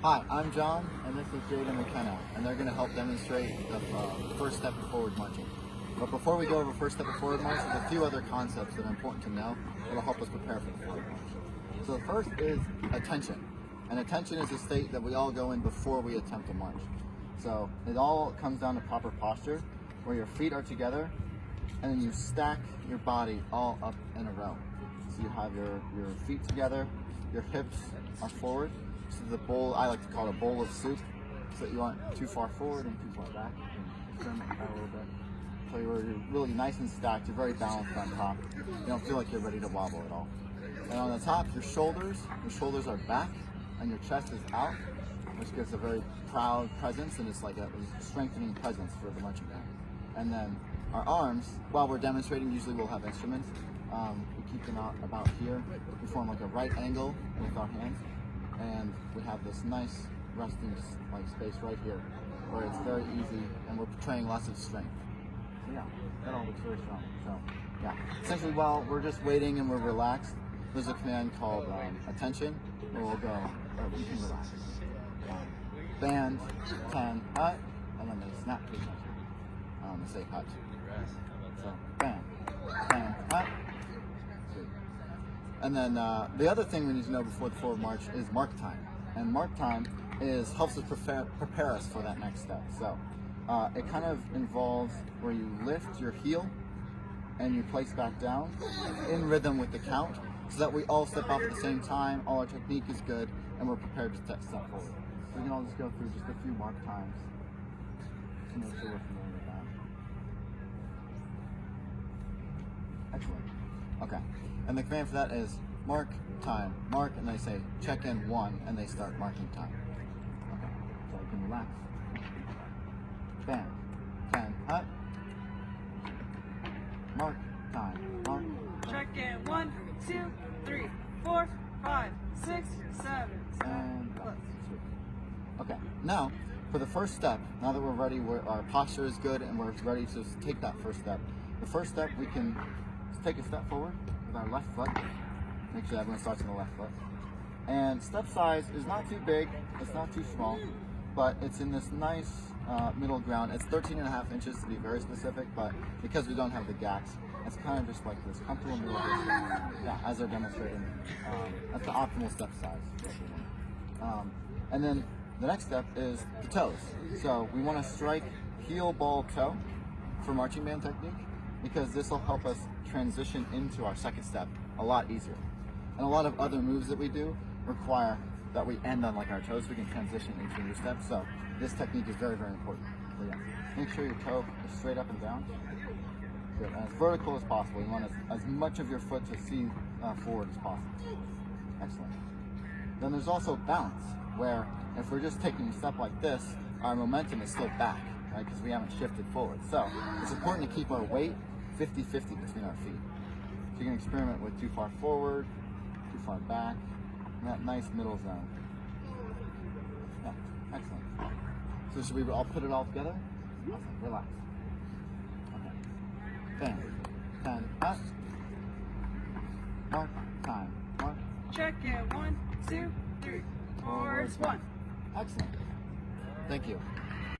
Hi, I'm John, and this is Jade and McKenna, and they're going to help demonstrate the first step of forward marching. But before we go over first step of forward march, there's a few other concepts that are important to know that will help us prepare for the forward march. So the first is attention. And attention is a state that we all go in before we attempt a march. So it all comes down to proper posture, where your feet are together, and then you stack your body all up in a row. So you have your feet together, your hips are forward. So the bowl, I like to call it a bowl of soup, so that you aren't too far forward and too far back. You can experiment that a little bit. So you're really nice and stacked, you're very balanced on top. You don't feel like you're ready to wobble at all. And on the top, your shoulders are back, and your chest is out, which gives a very proud presence, and it's like a strengthening presence for the marching band. And then our arms, while we're demonstrating, usually we'll have instruments. We keep them out about here. We form like a right angle with our hands. And we have this nice resting space right here, where it's very easy, and we're portraying lots of strength. So yeah, that all looks very strong. So yeah, essentially while we're just waiting and we're relaxed, there's a command called attention, where we'll go, you can relax. Band, 10, hut, and then they snap to attention. They say hut. So band, 10, hut. And then the other thing we need to know before the forward march is mark time. And mark time helps us prepare us for that next step. So it kind of involves where you lift your heel and you place back down in rhythm with the count, so that we all step off at the same time, all our technique is good, and we're prepared to step forward. So we can all just go through just a few mark times to make sure we're familiar with that. Excellent. Okay. And the command for that is mark time, mark, and they say check in 1, and they start marking time. Okay, so you can relax. Band, 10, hut. Mark time, mark. Check in 1, 2, 3, 4, 5, 6, 7, and okay, now for the first step, now that we're ready, our posture is good, and we're ready to take that first step. The first step, we can take a step forward with our left foot. Make sure everyone starts on the left foot. And step size is not too big, it's not too small, but it's in this nice middle ground. It's 13.5 inches to be very specific, but because we don't have the gaps, it's kind of just like this comfortable middle distance. Yeah, as they're demonstrating, that's the optimal step size. And then the next step is the toes. So we want to strike heel, ball, toe for marching band technique, because this will help us transition into our second step a lot easier. And a lot of other moves that we do require that we end on like our toes so we can transition into a new step. So this technique is very, very important. So yeah, make sure your toe is straight up and down. Good. And as vertical as possible. You want as much of your foot to see forward as possible. Excellent. Then there's also balance, where if we're just taking a step like this, our momentum is still back, right? Because we haven't shifted forward. So it's important to keep our weight 50-50 between our feet. So you can experiment with too far forward, too far back, in that nice middle zone. Yeah, excellent. So should we all put it all together? Awesome. Relax. Okay. 10, up. Mark, time, mark. check in 1, 2, 3, forwards 1. Excellent. Thank you.